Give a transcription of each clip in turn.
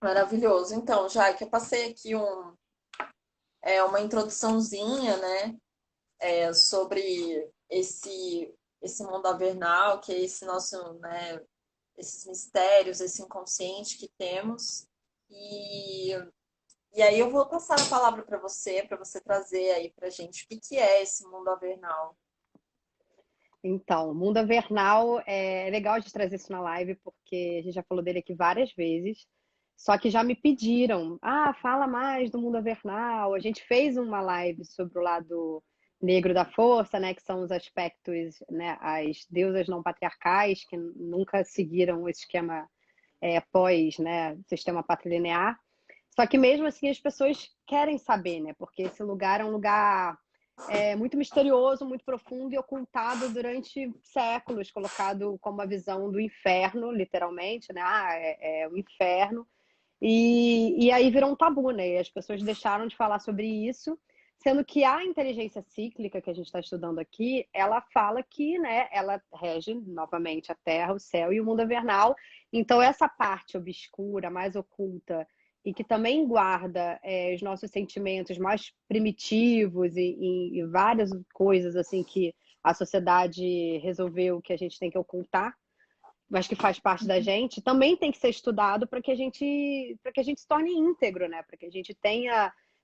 Maravilhoso. Então, já que eu passei aqui uma introduçãozinha, né, sobre esse mundo avernal, que é esse nosso, né, esses mistérios, esse inconsciente que temos. E, e aí eu vou passar a palavra para você trazer aí para gente o que que é esse mundo avernal. Então, Mundo Avernal é legal de trazer isso na live, porque a gente já falou dele aqui várias vezes. Só que já me pediram, fala mais do Mundo Avernal. A gente fez uma live sobre o lado negro da força, né, que são os aspectos, né, as deusas não patriarcais que nunca seguiram o esquema pós, né, sistema patrilinear. Só que mesmo assim as pessoas querem saber, né, porque esse lugar é um lugar muito misterioso, muito profundo e ocultado durante séculos, colocado como a visão do inferno, literalmente, né? É o inferno. E aí virou um tabu, né? E as pessoas deixaram de falar sobre isso, sendo que a inteligência cíclica que a gente está estudando aqui, ela fala que, né, ela rege novamente a Terra, o céu e o mundo invernal. Então, essa parte obscura, mais oculta, e que também guarda os nossos sentimentos mais primitivos e várias coisas assim que a sociedade resolveu que a gente tem que ocultar, mas que faz parte da gente, também tem que ser estudado para que a gente se torne íntegro, né? Para que a gente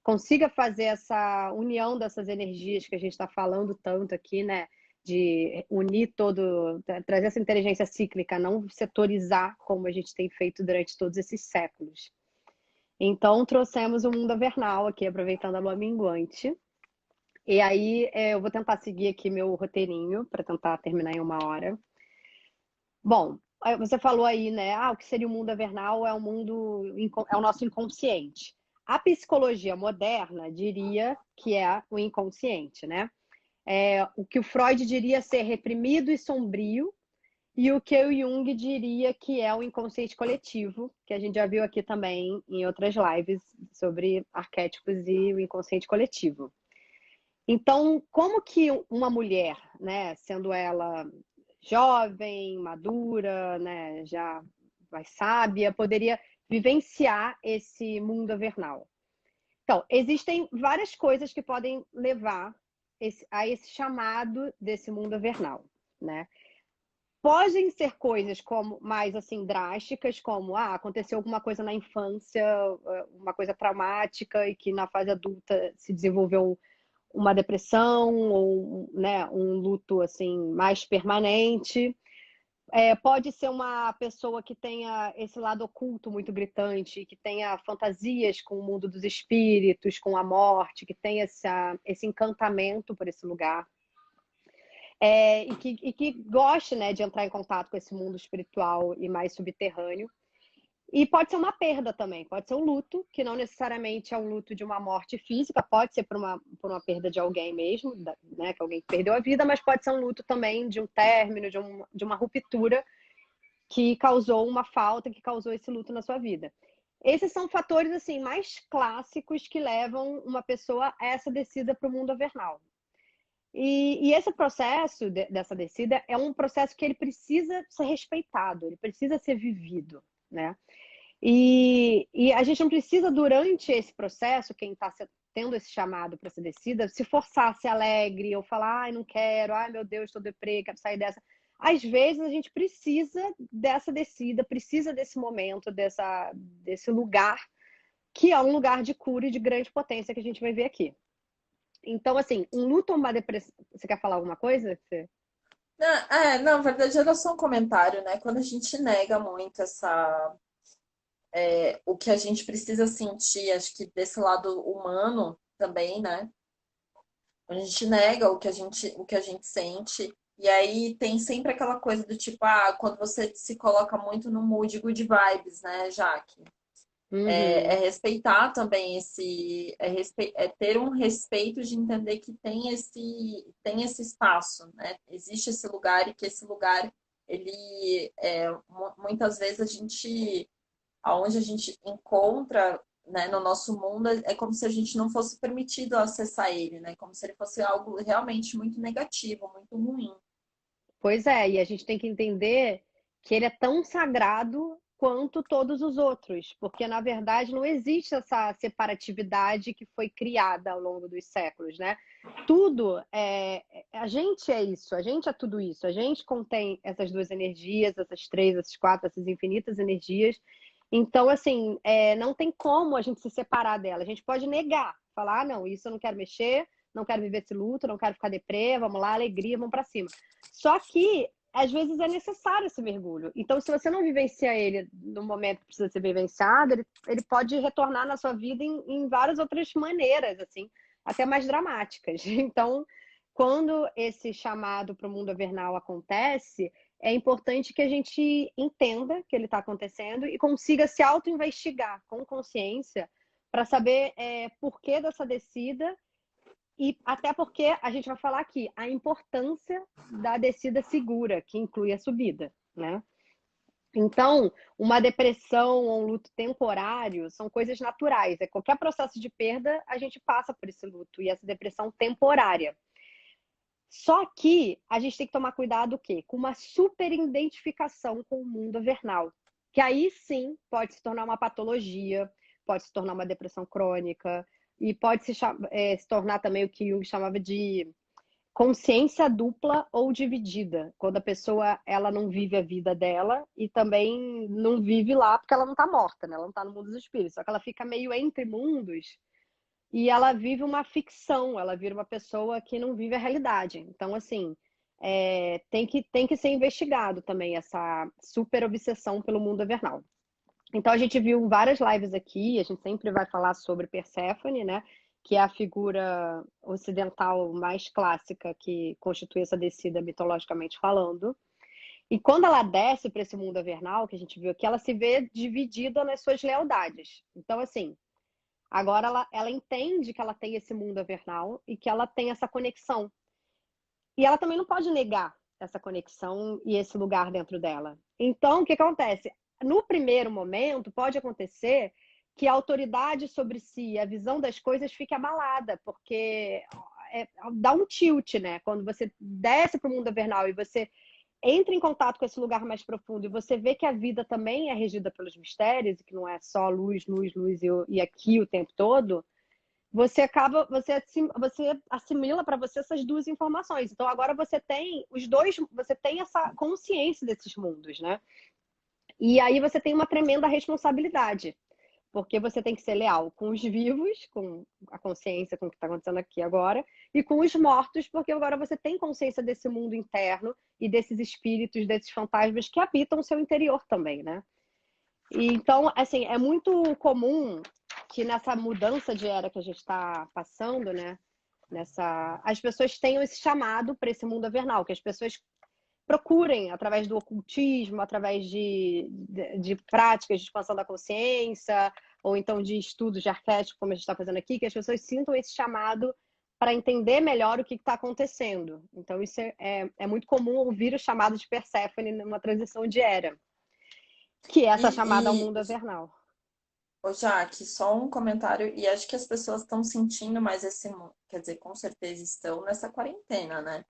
consiga fazer essa união dessas energias que a gente está falando tanto aqui, né? De unir trazer essa inteligência cíclica, não setorizar como a gente tem feito durante todos esses séculos. Então, trouxemos o mundo avernal aqui, aproveitando a lua minguante. E aí, eu vou tentar seguir aqui meu roteirinho para tentar terminar em 1 hora. Bom, você falou aí, né? O que seria o mundo avernal é o nosso inconsciente. A psicologia moderna diria que é o inconsciente, né? O que o Freud diria ser reprimido e sombrio, e o que o Jung diria que é o inconsciente coletivo, que a gente já viu aqui também em outras lives sobre arquétipos e o inconsciente coletivo. Então, como que uma mulher, né, sendo ela jovem, madura, né, já mais sábia, poderia vivenciar esse mundo avernal? Então, existem várias coisas que podem levar a esse chamado desse mundo avernal, né? Podem ser coisas como mais assim drásticas, como aconteceu alguma coisa na infância, uma coisa traumática e que na fase adulta se desenvolveu uma depressão ou, né, um luto assim mais permanente. Pode ser uma pessoa que tenha esse lado oculto muito gritante, que tenha fantasias com o mundo dos espíritos, com a morte, que tenha esse encantamento por esse lugar. E que goste, né, de entrar em contato com esse mundo espiritual e mais subterrâneo. E pode ser uma perda também, pode ser um luto, que não necessariamente é um luto de uma morte física, pode ser por uma perda de alguém mesmo, né, que alguém perdeu a vida, mas pode ser um luto também de um término, de uma ruptura que causou uma falta, que causou esse luto na sua vida. Esses são fatores assim mais clássicos que levam uma pessoa a essa descida para o mundo avernal. E esse processo dessa descida é um processo que ele precisa ser respeitado, ele precisa ser vivido, né? E a gente não precisa, durante esse processo, quem está tendo esse chamado para essa descida, se forçar a ser alegre ou falar, ai, não quero, ai, meu Deus, estou deprê, quero sair dessa. Às vezes a gente precisa dessa descida, precisa desse momento, desse lugar, que é um lugar de cura e de grande potência que a gente vai ver aqui. Então, assim, um luto ou uma depressão. Você quer falar alguma coisa? Não, na verdade era só um comentário, né? Quando a gente nega muito o que a gente precisa sentir, acho que desse lado humano também, né? A gente nega o que a gente sente. E aí tem sempre aquela coisa do tipo, quando você se coloca muito no mood good vibes, né, Jaque? É Uhum. respeitar também é ter um respeito de entender que tem esse espaço, né? Existe esse lugar e que esse lugar, ele, muitas vezes aonde a gente encontra, né, no nosso mundo, é como se a gente não fosse permitido acessar ele, né? Como se ele fosse algo realmente muito negativo, muito ruim. Pois é, e a gente tem que entender que ele é tão sagrado quanto todos os outros, porque na verdade não existe essa separatividade que foi criada ao longo dos séculos, né? Tudo a gente é isso, a gente é tudo isso, a gente contém essas duas energias, essas três, essas quatro, essas infinitas energias. Então, assim, não tem como a gente se separar dela. A gente pode negar, falar, ah, não, isso eu não quero mexer, não quero viver esse luto, não quero ficar deprê, vamos lá, alegria, vamos para cima. Só que às vezes é necessário esse mergulho. Então, se você não vivencia ele no momento que precisa ser vivenciado, ele pode retornar na sua vida em várias outras maneiras, assim, até mais dramáticas. Então, quando esse chamado para o mundo avernal acontece, é importante que a gente entenda que ele está acontecendo e consiga se auto-investigar com consciência para saber por que dessa descida e até porque a gente vai falar aqui a importância da descida segura, que inclui a subida, né? Então, uma depressão ou um luto temporário são coisas naturais. É qualquer processo de perda, a gente passa por esse luto e essa depressão temporária. Só que a gente tem que tomar cuidado o quê? Com uma super identificação com o mundo avernal, que aí sim pode se tornar uma patologia, pode se tornar uma depressão crônica e pode se tornar também o que Jung chamava de consciência dupla ou dividida, quando a pessoa ela não vive a vida dela e também não vive lá porque ela não está morta, né? Ela não está no mundo dos espíritos, só que ela fica meio entre mundos e ela vive uma ficção, ela vira uma pessoa que não vive a realidade. Então, assim, tem que ser investigado também essa super obsessão pelo mundo avernal. Então, a gente viu várias lives aqui, a gente sempre vai falar sobre Perséfone, né? Que é a figura ocidental mais clássica que constitui essa descida mitologicamente falando. E quando ela desce para esse mundo avernal, que a gente viu aqui, ela se vê dividida nas suas lealdades. Então, assim, agora ela entende que ela tem esse mundo avernal e que ela tem essa conexão. E ela também não pode negar essa conexão e esse lugar dentro dela. Então, o que acontece? No primeiro momento, pode acontecer que a autoridade sobre si, a visão das coisas fique abalada, porque dá um tilt, né? Quando você desce para o mundo avernal e você entra em contato com esse lugar mais profundo e você vê que a vida também é regida pelos mistérios, e que não é só luz, luz, luz e aqui o tempo todo, você assimila para você essas duas informações. Então agora você tem os dois, você tem essa consciência desses mundos, né? E aí você tem uma tremenda responsabilidade, porque você tem que ser leal com os vivos, com a consciência com o que está acontecendo aqui agora, e com os mortos, porque agora você tem consciência desse mundo interno e desses espíritos, desses fantasmas que habitam o seu interior também, né? E então, assim, é muito comum que nessa mudança de era que a gente está passando, né? As pessoas tenham esse chamado para esse mundo avernal, que as pessoas procurem, através do ocultismo, através de práticas de expansão da consciência, ou então de estudos de arquétipo, como a gente está fazendo aqui, que as pessoas sintam esse chamado para entender melhor o que está acontecendo. Então, isso é muito comum ouvir o chamado de Perséfone numa transição de era, que é essa chamada ao E, mundo avernal. ô Jaque, só um comentário, e acho que as pessoas estão sentindo mais quer dizer, com certeza estão nessa quarentena, né?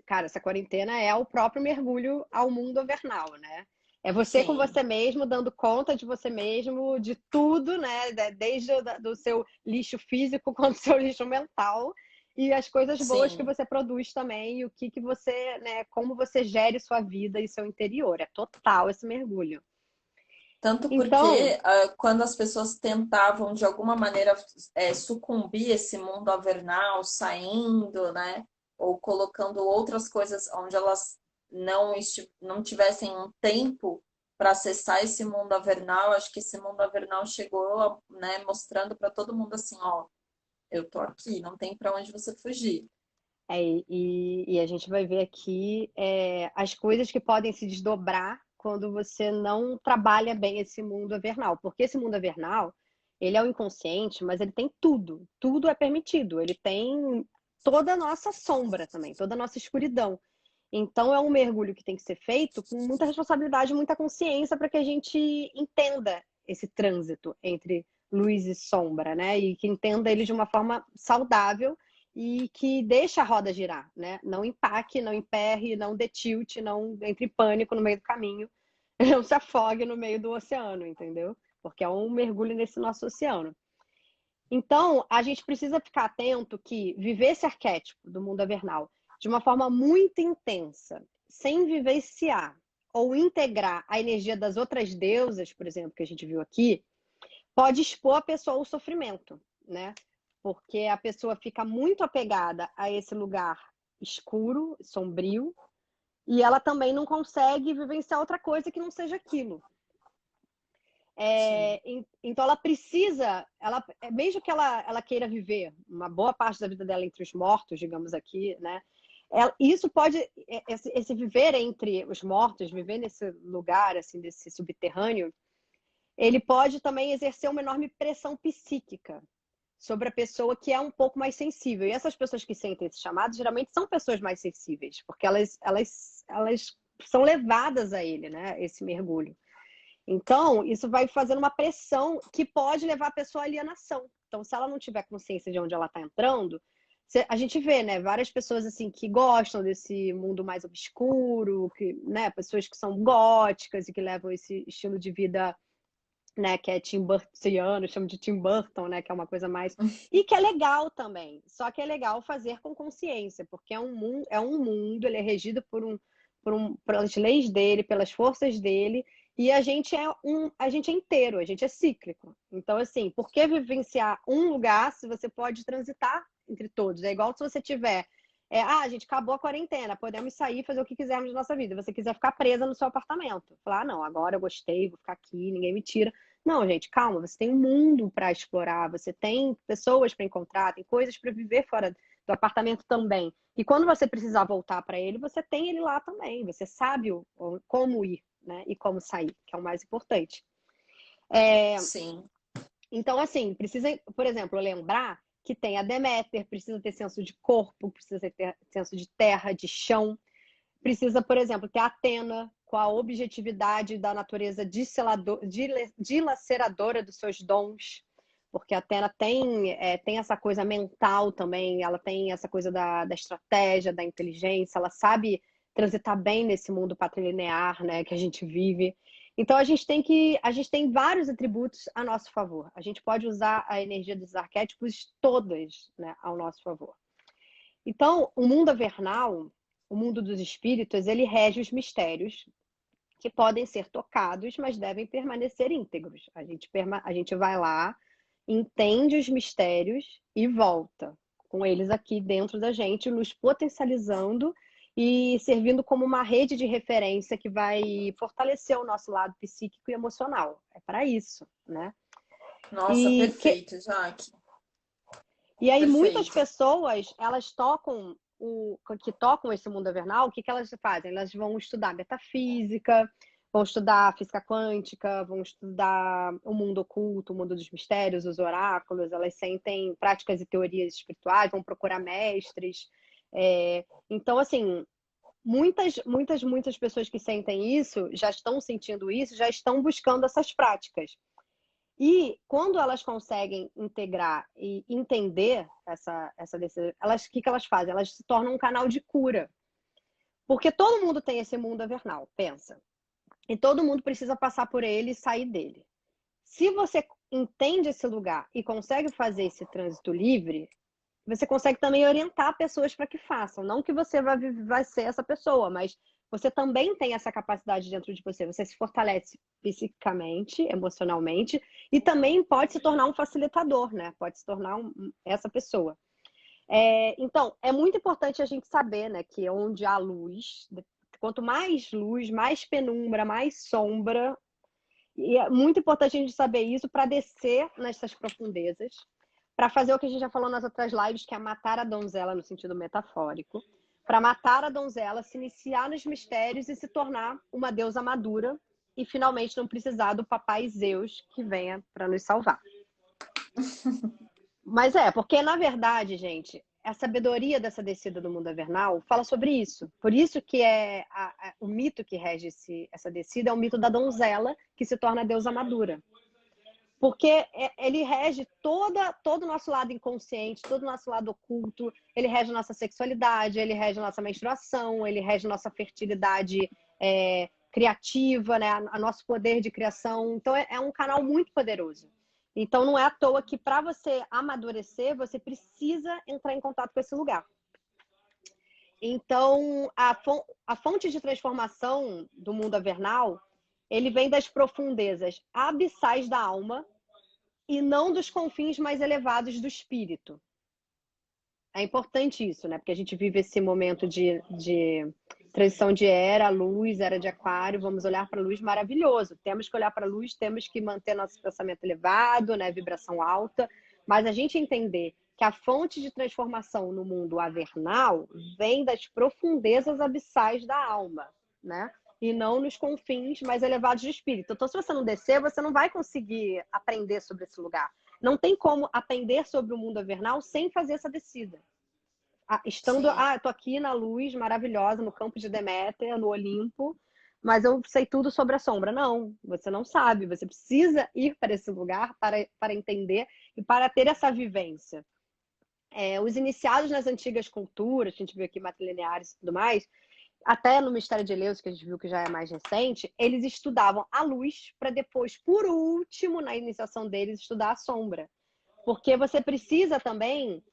Cara, essa quarentena é o próprio mergulho ao mundo avernal, né? É você com Sim, você mesmo, dando conta de você mesmo, de tudo, né? Desde do seu lixo físico quanto do seu lixo mental. E as coisas boas que sim. você produz também, e o que você, né? Como você gere sua vida e seu interior. É total esse mergulho. Tanto Então, porque quando as pessoas tentavam, de alguma maneira, sucumbir esse mundo avernal, saindo, né? Ou colocando outras coisas onde elas não tivessem um tempo para acessar esse mundo avernal, acho que esse mundo avernal chegou, né, mostrando para todo mundo assim, ó, eu tô aqui, não tem para onde você fugir. e a gente vai ver aqui as coisas que podem se desdobrar quando você não trabalha bem esse mundo avernal. Porque esse mundo avernal, ele é o inconsciente, mas ele tem tudo. Tudo é permitido. Ele tem toda a nossa sombra também, toda a nossa escuridão. Então é um mergulho que tem que ser feito com muita responsabilidade, muita consciência para que a gente entenda esse trânsito entre luz e sombra, né? E que entenda ele de uma forma saudável e que deixe a roda girar, né? Não empaque, não emperre, não dê tilt, não entre em pânico no meio do caminho. não se afogue no meio do oceano, entendeu? Porque é um mergulho nesse nosso oceano. Então, a gente precisa ficar atento que viver esse arquétipo do mundo avernal de uma forma muito intensa, sem vivenciar ou integrar a energia das outras deusas, por exemplo, que a gente viu aqui, pode expor a pessoa ao sofrimento, né? Porque a pessoa fica muito apegada a esse lugar escuro, sombrio, e ela também não consegue vivenciar outra coisa que não seja aquilo. Sim. Então ela precisa, mesmo que ela queira viver uma boa parte da vida dela entre os mortos, digamos aqui, né? Isso pode, esse viver entre os mortos, viver nesse lugar, assim, desse subterrâneo, ele pode também exercer uma enorme pressão psíquica sobre a pessoa que é um pouco mais sensível. E essas pessoas que sentem esse chamado, geralmente são pessoas mais sensíveis, porque elas são levadas a ele, né? Esse mergulho. Então, isso vai fazendo uma pressão que pode levar a pessoa à alienação. Então, se ela não tiver consciência de onde ela está entrando, a gente vê, né, várias pessoas assim que gostam desse mundo mais obscuro, que, né, pessoas que são góticas e que levam esse estilo de vida, né, que é Tim Burtoniano, chamo de Tim Burton, né, que é uma coisa mais e que é legal também. Só que é legal fazer com consciência, porque é um mundo, ele é regido pelas leis dele, pelas forças dele, e a gente é inteiro, a gente é cíclico. Então, assim, por que vivenciar um lugar se você pode transitar entre todos? É igual se você tiver a gente acabou a quarentena, podemos sair e fazer o que quisermos de nossa vida. Se você quiser ficar presa no seu apartamento, falar, não, agora eu gostei, vou ficar aqui, ninguém me tira. Não, gente, calma, você tem um mundo para explorar, você tem pessoas para encontrar, tem coisas para viver fora do apartamento também. E quando você precisar voltar para ele, você tem ele lá também. Você sabe como ir, né? E como sair, que é o mais importante. Sim. Então, assim, precisa, por exemplo, lembrar que tem a Deméter, precisa ter senso de corpo, precisa ter senso de terra, de chão. Precisa, por exemplo, ter a Atena, com a objetividade da natureza dilaceradora dos seus dons, porque a Atena tem essa coisa mental também, ela tem essa coisa da estratégia, da inteligência, ela sabe transitar bem nesse mundo patrilinear, né, que a gente vive. Então a gente tem vários atributos a nosso favor. A gente pode usar a energia dos arquétipos todas, né, ao nosso favor. Então, o mundo avernal, o mundo dos espíritos, ele rege os mistérios que podem ser tocados, mas devem permanecer íntegros. A gente vai lá, entende os mistérios e volta com eles aqui dentro da gente, nos potencializando e servindo como uma rede de referência que vai fortalecer o nosso lado psíquico e emocional. É para isso, né? Nossa, E, que, perfeito, Jaque. e aí muitas Perfeito. pessoas, elas tocam que tocam esse mundo avernal, o que elas fazem? Elas vão estudar metafísica, vão estudar física quântica, vão estudar o mundo oculto, o mundo dos mistérios, os oráculos, elas sentem práticas e teorias espirituais, vão procurar mestres. Então, assim, muitas pessoas que sentem isso, já estão sentindo isso, já estão buscando essas práticas. E quando elas conseguem integrar e entender essa decisão, o que elas fazem? Elas se tornam um canal de cura. Porque todo mundo tem esse mundo avernal, pensa. E todo mundo precisa passar por ele e sair dele. Se você entende esse lugar e consegue fazer esse trânsito livre, você consegue também orientar pessoas para que façam. Não que você vai ser essa pessoa, mas você também tem essa capacidade dentro de você. Você se fortalece psicicamente, emocionalmente, e também pode se tornar um facilitador, né? Pode se tornar essa pessoa. Então, é muito importante a gente saber, né, que onde há luz, quanto mais luz, mais penumbra, mais sombra. E é muito importante a gente saber isso para descer nessas profundezas, para fazer o que a gente já falou nas outras lives, que é matar a donzela no sentido metafórico. Para matar a donzela, se iniciar nos mistérios e se tornar uma deusa madura e finalmente não precisar do papai Zeus que venha para nos salvar. Mas porque na verdade, gente, a sabedoria dessa descida do mundo avernal fala sobre isso. Por isso que o mito que rege essa descida é o mito da donzela que se torna a deusa madura. Porque ele rege todo o nosso lado inconsciente, todo o nosso lado oculto, ele rege a nossa sexualidade, ele rege a nossa menstruação, ele rege a nossa fertilidade criativa, né? A nosso poder de criação. Então, é um canal muito poderoso. Então, não é à toa que para você amadurecer, você precisa entrar em contato com esse lugar. Então, a fonte de transformação do mundo avernal, ele vem das profundezas abissais da alma e não dos confins mais elevados do espírito. É importante isso, né? Porque a gente vive esse momento de transição de era, luz, era de aquário, vamos olhar para a luz, maravilhoso. Temos que olhar para a luz, temos que manter nosso pensamento elevado, né? Vibração alta, mas a gente entender que a fonte de transformação no mundo avernal vem das profundezas abissais da alma, né? E não nos confins mais elevados do espírito. Então, se você não descer, você não vai conseguir aprender sobre esse lugar. Não tem como aprender sobre o mundo avernal sem fazer essa descida. Estando, Sim, tô aqui na luz maravilhosa, no campo de Deméter, no Olimpo, mas eu sei tudo sobre a sombra. Não, você não sabe. Você precisa ir para esse lugar para entender e para ter essa vivência. Os iniciados nas antigas culturas, que a gente viu aqui, matrilineares e tudo mais, até no Mistério de Eleus, que a gente viu que já é mais recente, eles estudavam a luz para depois, por último, na iniciação deles, estudar a sombra. Porque você precisa também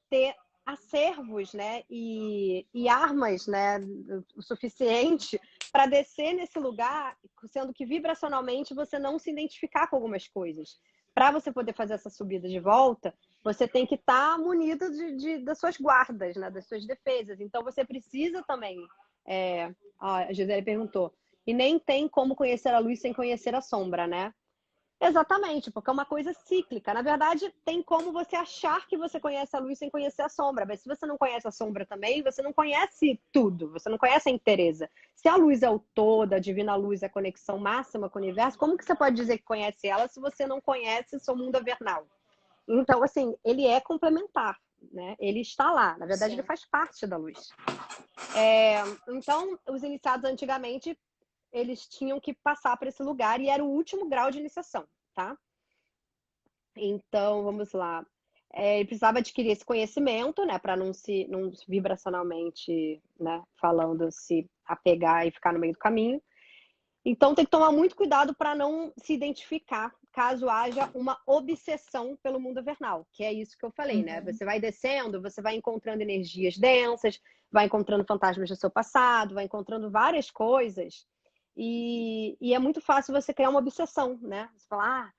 ter acervos, né, e armas, né, o suficiente para descer nesse lugar, sendo que vibracionalmente você não se identificar com algumas coisas. Para você poder fazer essa subida de volta, você tem que estar munido das suas guardas, né, das suas defesas. Então você precisa também. A Gisele perguntou. E nem tem como conhecer a luz sem conhecer a sombra, né? Exatamente, porque é uma coisa cíclica. Na verdade, tem como você achar que você conhece a luz sem conhecer a sombra, mas se você não conhece a sombra também, você não conhece tudo, você não conhece a inteireza. Se a luz é o todo, a divina luz é a conexão máxima com o universo, como que você pode dizer que conhece ela se você não conhece seu mundo avernal? Então, assim, ele é complementar, né? Ele está lá, na verdade, ele sim. faz parte da luz. Então, os iniciados antigamente eles tinham que passar para esse lugar e era o último grau de iniciação, tá? Então, vamos lá. Ele precisava adquirir esse conhecimento, né, para não vibracionalmente, né, falando, se apegar e ficar no meio do caminho. Então, tem que tomar muito cuidado para não se identificar caso haja uma obsessão pelo mundo avernal, que é isso que eu falei, né? Uhum. Você vai descendo, você vai encontrando energias densas, vai encontrando fantasmas do seu passado, vai encontrando várias coisas. E é muito fácil você criar uma obsessão, né? Você fala,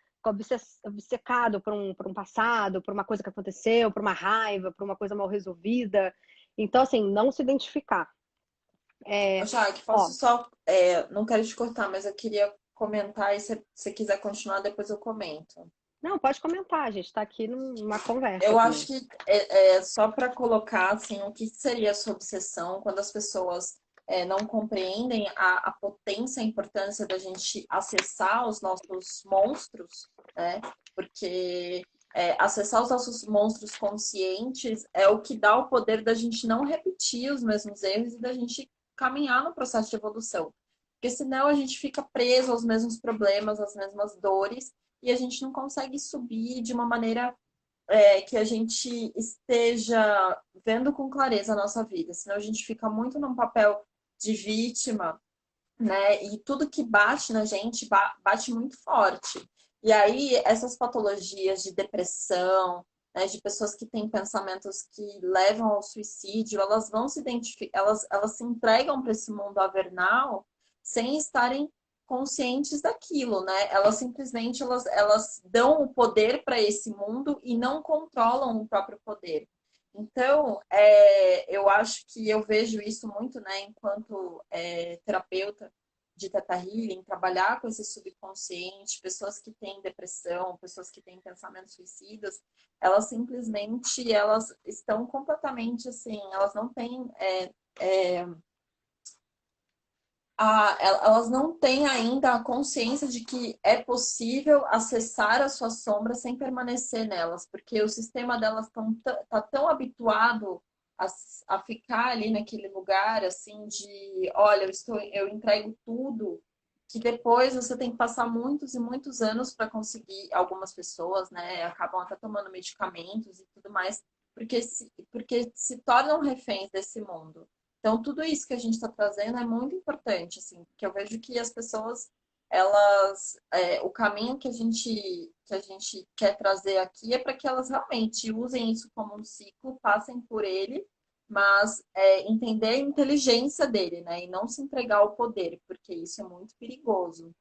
obcecado por um passado, por uma coisa que aconteceu, por uma raiva, por uma coisa mal resolvida. Então, assim, não se identificar. Ô, Jaque, Ó, posso só. Não quero te cortar, mas eu queria comentar e se você quiser continuar, depois eu comento. não, pode comentar, a gente está aqui numa conversa Eu acho também. que só para colocar assim, o que seria essa obsessão quando as pessoas não compreendem a potência, a importância da gente acessar os nossos monstros, né? Porque acessar os nossos monstros conscientes é o que dá o poder da gente não repetir os mesmos erros e da gente caminhar no processo de evolução. Porque senão a gente fica preso aos mesmos problemas, às mesmas dores, e a gente não consegue subir de uma maneira que a gente esteja vendo com clareza a nossa vida, senão a gente fica muito num papel de vítima, né? E tudo que bate na gente bate muito forte. E aí, essas patologias de depressão, né, de pessoas que têm pensamentos que levam ao suicídio, elas vão se identificar, elas se entregam para esse mundo avernal sem estarem conscientes daquilo, né? Elas simplesmente elas dão o poder para esse mundo e não controlam o próprio poder. Então, eu acho que eu vejo isso muito, né, enquanto terapeuta de Theta Healing, trabalhar com esse subconsciente, pessoas que têm depressão, pessoas que têm pensamentos suicidas, elas estão completamente assim, elas não têm elas não têm ainda a consciência de que é possível acessar as suas sombras sem permanecer nelas, porque o sistema delas tá tão habituado a, a ficar ali naquele lugar, assim, de, olha, eu entrego tudo, que depois você tem que passar muitos e muitos anos para conseguir, algumas pessoas, né, acabam até tomando medicamentos e tudo mais, porque se tornam reféns desse mundo. Então, tudo isso que a gente está trazendo é muito importante, assim, porque eu vejo que as pessoas, elas, o caminho que a gente quer trazer aqui é para que elas realmente usem isso como um ciclo, passem por ele, mas entender a inteligência dele, né? E não se entregar ao poder, porque isso é muito perigoso.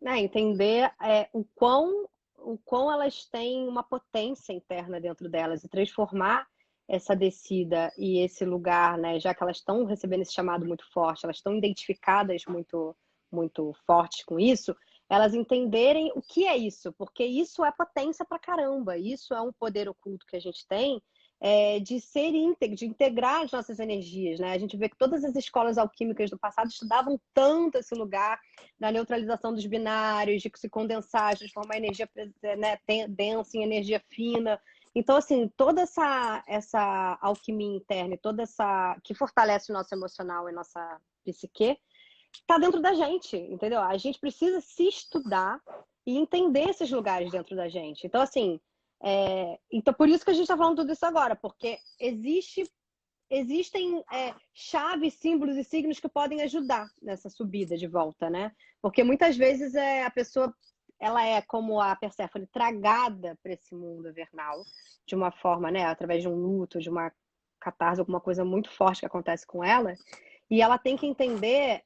Né? Entender o quão elas têm uma potência interna dentro delas e transformar essa descida e esse lugar, né? Já que elas estão recebendo esse chamado muito forte, elas estão identificadas muito fortes com isso, elas entenderem o que é isso, porque isso é potência pra caramba, isso é um poder oculto que a gente tem de ser íntegro, de integrar as nossas energias, né? A gente vê que todas as escolas alquímicas do passado estudavam tanto esse lugar da neutralização dos binários, de se condensar, de transformar a energia, né, densa em energia fina. Então, assim, toda essa alquimia interna, toda essa que fortalece o nosso emocional e nossa psique, está dentro da gente, entendeu? A gente precisa se estudar e entender esses lugares dentro da gente. Então, assim, então por isso que a gente está falando tudo isso agora, porque existem chaves, símbolos e signos que podem ajudar nessa subida de volta, né? Porque muitas vezes a pessoa ela é como a Perséfone tragada para esse mundo invernal de uma forma, né? Através de um luto, de uma catarse, alguma coisa muito forte que acontece com ela. E ela tem que entender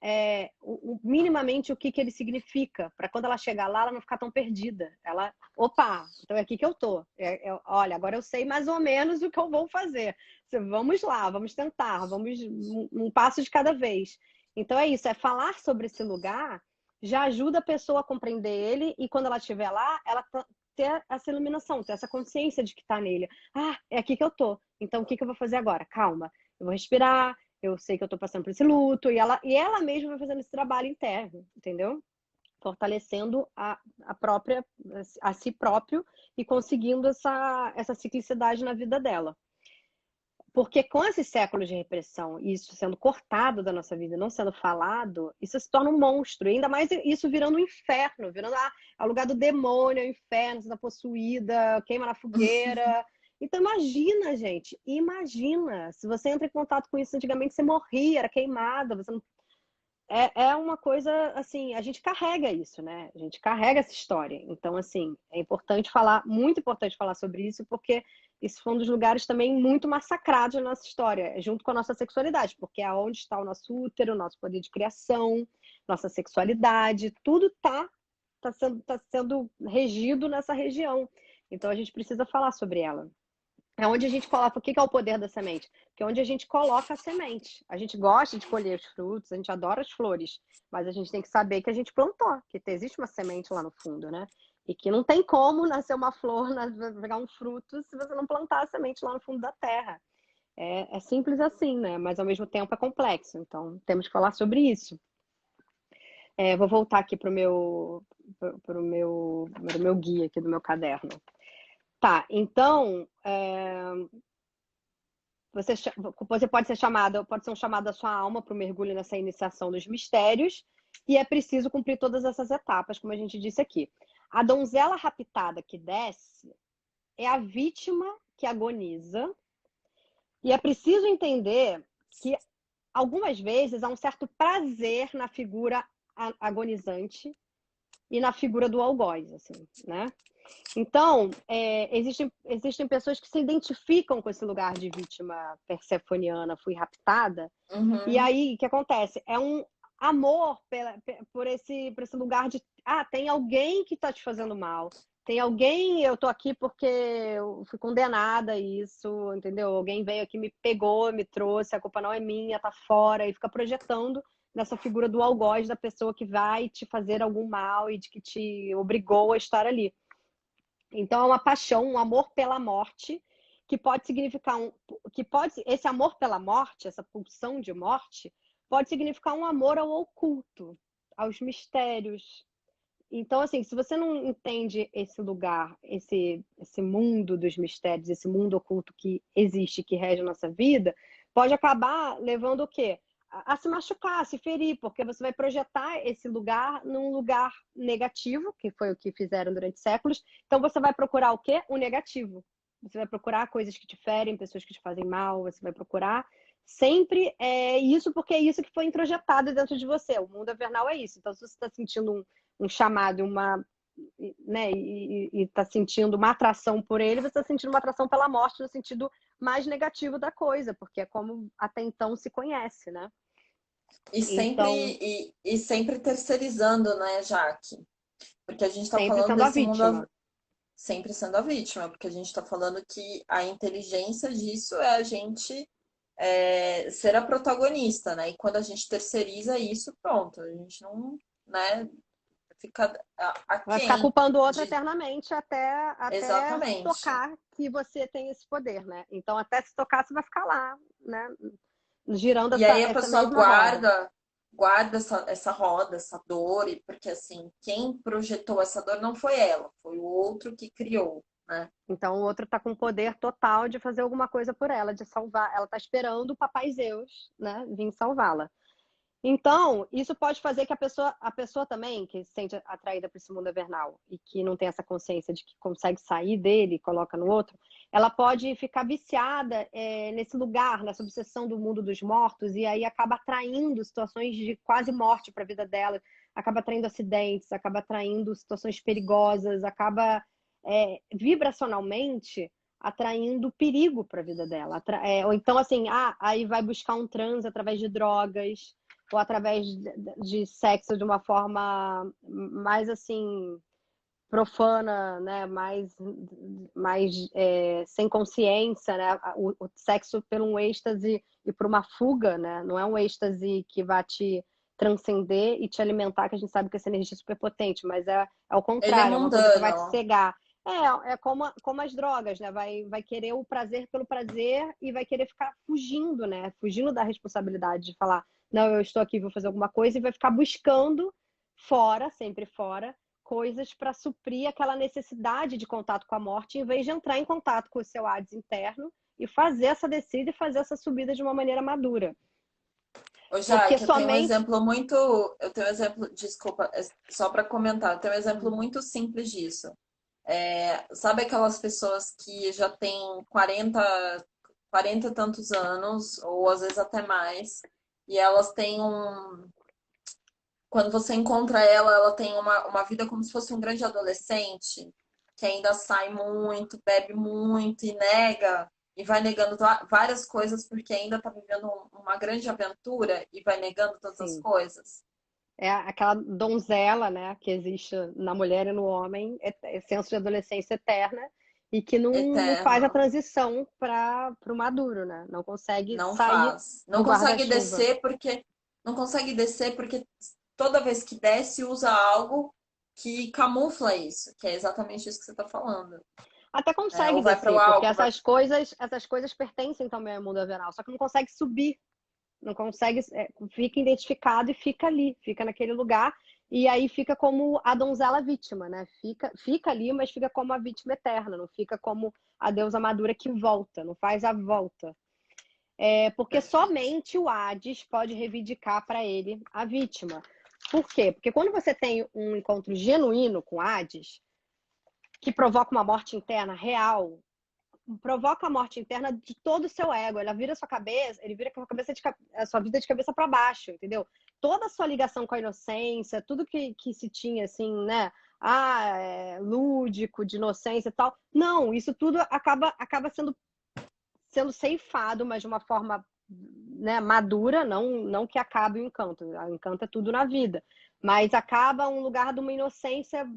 minimamente o que ele significa, para quando ela chegar lá, ela não ficar tão perdida. Ela, opa, então é aqui que eu tô. Olha, agora eu sei mais ou menos o que eu vou fazer. Vamos lá, vamos tentar, vamos um passo de cada vez. Então é isso, é falar sobre esse lugar já ajuda a pessoa a compreender ele e quando ela estiver lá, ela ter essa iluminação, ter essa consciência de que está nele. Ah, é aqui que eu tô. Então o que eu vou fazer agora? Calma, eu vou respirar, eu sei que eu tô passando por esse luto e ela mesma vai fazendo esse trabalho interno, entendeu? Fortalecendo a si próprio e conseguindo essa ciclicidade na vida dela. Porque com esses séculos de repressão, isso sendo cortado da nossa vida, não sendo falado, isso se torna um monstro. E ainda mais isso virando um inferno, virando o lugar do demônio, o inferno, você está possuída, queima na fogueira. Então imagina, gente, imagina, se você entra em contato com isso, antigamente você morria, era queimada, você não é uma coisa, assim, a gente carrega isso, né? A gente carrega essa história. Então, assim, é importante falar, muito importante falar sobre isso, porque isso foi um dos lugares também muito massacrados na nossa história, junto com a nossa sexualidade, porque é onde está o nosso útero, o nosso poder de criação, nossa sexualidade, tudo tá sendo regido nessa região. Então, a gente precisa falar sobre ela. É onde a gente coloca. O que é o poder da semente? Que é onde a gente coloca a semente. A gente gosta de colher os frutos, a gente adora as flores, mas a gente tem que saber que a gente plantou, que existe uma semente lá no fundo, né? E que não tem como nascer uma flor, pegar um fruto, se você não plantar a semente lá no fundo da terra. É simples assim, né? Mas ao mesmo tempo é complexo. Então temos que falar sobre isso. Vou voltar aqui pro meu guia aqui do meu caderno. Tá, então você pode ser chamada, pode ser um chamado da sua alma para o mergulho nessa iniciação dos mistérios, e é preciso cumprir todas essas etapas, como a gente disse aqui. A donzela raptada que desce é a vítima que agoniza, e é preciso entender que algumas vezes há um certo prazer na figura agonizante e na figura do algoz, assim, né? Então, existem pessoas que se identificam com esse lugar de vítima persefoniana, fui raptada. E Uhum. aí, o que acontece? É um amor por esse lugar de... Ah, tem alguém que está te fazendo mal. Tem alguém, eu tô aqui porque eu fui condenada a isso, entendeu? Alguém veio aqui, me pegou, me trouxe, a culpa não é minha, tá fora. E fica projetando nessa figura do algoz da pessoa que vai te fazer algum mal e de que te obrigou a estar ali. Então é uma paixão, um amor pela morte, que pode significar esse amor pela morte, essa pulsão de morte, pode significar um amor ao oculto, aos mistérios. Então, assim, se você não entende esse lugar, esse mundo dos mistérios, esse mundo oculto que existe, que rege a nossa vida, pode acabar levando o quê? A se machucar, a se ferir, porque você vai projetar esse lugar num lugar negativo, que foi o que fizeram durante séculos. Então você vai procurar o quê? O negativo. Você vai procurar coisas que te ferem, pessoas que te fazem mal, você vai procurar sempre é isso, porque é isso que foi introjetado dentro de você. O mundo avernal é isso. Então, se você está sentindo um chamado, né, e está sentindo uma atração por ele, você está sentindo uma atração pela morte no sentido mais negativo da coisa, porque é como até então se conhece, né? Então, E sempre terceirizando, né, Jaque? Porque a gente está sempre falando sendo a desse vítima. mundo sempre sendo a vítima, porque a gente está falando que a inteligência disso é a gente ser a protagonista, né? E quando a gente terceiriza isso, pronto, a gente não, né, fica Vai ficar aquém culpando o outro de. eternamente até se Exatamente. tocar que você tem esse poder, né? Então, até se tocar, você vai ficar lá, né? Girando E aí a essa pessoa mesma roda. guarda essa roda, essa dor, e porque assim, quem projetou essa dor não foi ela, foi o outro que criou, né? Então, o outro está com poder total de fazer alguma coisa por ela, de salvar. Ela está esperando o Papai Zeus, né, vir salvá-la. Então, isso pode fazer que a pessoa também, que se sente atraída por esse mundo avernal e que não tem essa consciência de que consegue sair dele e coloca no outro, ela pode ficar viciada nesse lugar, nessa obsessão do mundo dos mortos, e aí acaba atraindo situações de quase morte para a vida dela, acaba atraindo acidentes, acaba atraindo situações perigosas, acaba vibracionalmente atraindo perigo para a vida dela. Ou então, assim, aí vai buscar um transe através de drogas ou através de sexo de uma forma mais assim profana, né? Mais sem consciência, né? O sexo por um êxtase e por uma fuga, né? Não é um êxtase que vai te transcender e te alimentar, que a gente sabe que essa energia é super potente, mas é o Ele é contrário, é uma coisa que vai te mundano. cegar. É como as drogas, né? Vai querer o prazer pelo prazer e vai querer ficar fugindo, né? Fugindo da responsabilidade de falar, não, eu estou aqui, vou fazer alguma coisa, e vai ficar buscando fora, sempre fora, coisas para suprir aquela necessidade de contato com a morte, em vez de entrar em contato com o seu Hades interno e fazer essa descida e fazer essa subida de uma maneira madura. Ô, Porque Jaque, eu tenho um somente. exemplo muito. Eu tenho um exemplo, desculpa, só para comentar, eu tenho um exemplo muito simples disso. Sabe aquelas pessoas que já têm 40 e tantos anos, ou às vezes até mais, e elas têm um. Quando você encontra ela, ela tem uma vida como se fosse um grande adolescente, que ainda sai muito, bebe muito e nega, e vai negando várias coisas porque ainda está vivendo uma grande aventura e vai negando todas as Sim, coisas. é aquela donzela, né, que existe na mulher e no homem, senso de adolescência eterna, e que não faz a Eterna. transição para o maduro, né? Não consegue Não sair faz. do Não consegue guarda-chuva. descer porque toda vez que desce usa algo que camufla isso, que é exatamente isso que você está falando. Até Né? consegue Ou vai para o descer, porque álcool, essas coisas pertencem também ao mundo averal, só que não consegue subir, não consegue, fica identificado e fica ali, fica naquele lugar, e aí fica como a donzela vítima, né? Fica ali, mas fica como a vítima eterna, não fica como a deusa madura que volta, não faz a volta. Porque perfeito. somente o Hades pode reivindicar para ele a vítima. Por quê? Porque quando você tem um encontro genuíno com Hades, que provoca uma morte interna real, provoca a morte interna de todo o seu ego. Ela vira sua cabeça, ele vira a sua vida de cabeça para baixo, entendeu? Toda a sua ligação com a inocência, tudo que se tinha, assim, né? Lúdico, de inocência e tal. Não, isso tudo acaba sendo ceifado, mas de uma forma, né, madura, não que acabe o encanto. O encanto é tudo na vida. Mas acaba um lugar de uma inocência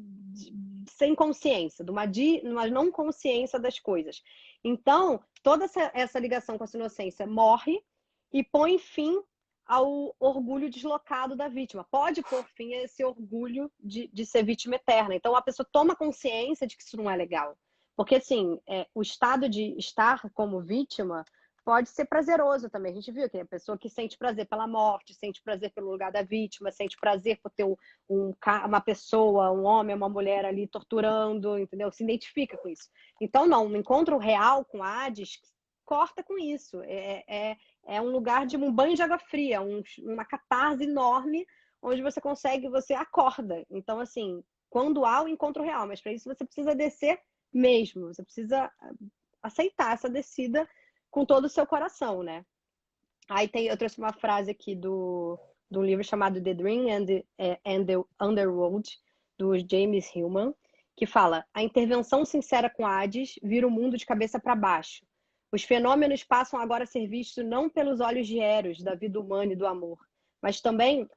sem consciência, de uma não consciência das coisas. Então, toda essa ligação com essa inocência morre e põe fim ao orgulho deslocado da vítima. Pode pôr fim a esse orgulho de ser vítima eterna. Então, a pessoa toma consciência de que isso não é legal. Porque, assim, o estado de estar como vítima pode ser prazeroso também. A gente viu que a pessoa que sente prazer pela morte, sente prazer pelo lugar da vítima, sente prazer por ter uma pessoa, um homem, uma mulher ali torturando, entendeu? Se identifica com isso. Então, não, um encontro real com Hades corta com isso. É um lugar de um banho de água fria, uma catarse enorme, onde você acorda. Então, assim, quando há o encontro real, mas para isso você precisa descer mesmo. Você precisa aceitar essa descida com todo o seu coração, né? Eu trouxe uma frase aqui do livro chamado The Dream and the Underworld, do James Hillman, que fala: a intervenção sincera com Hades vira o mundo de cabeça para baixo. Os fenômenos passam agora a ser vistos não pelos olhos de Eros, da vida humana e do amor, mas também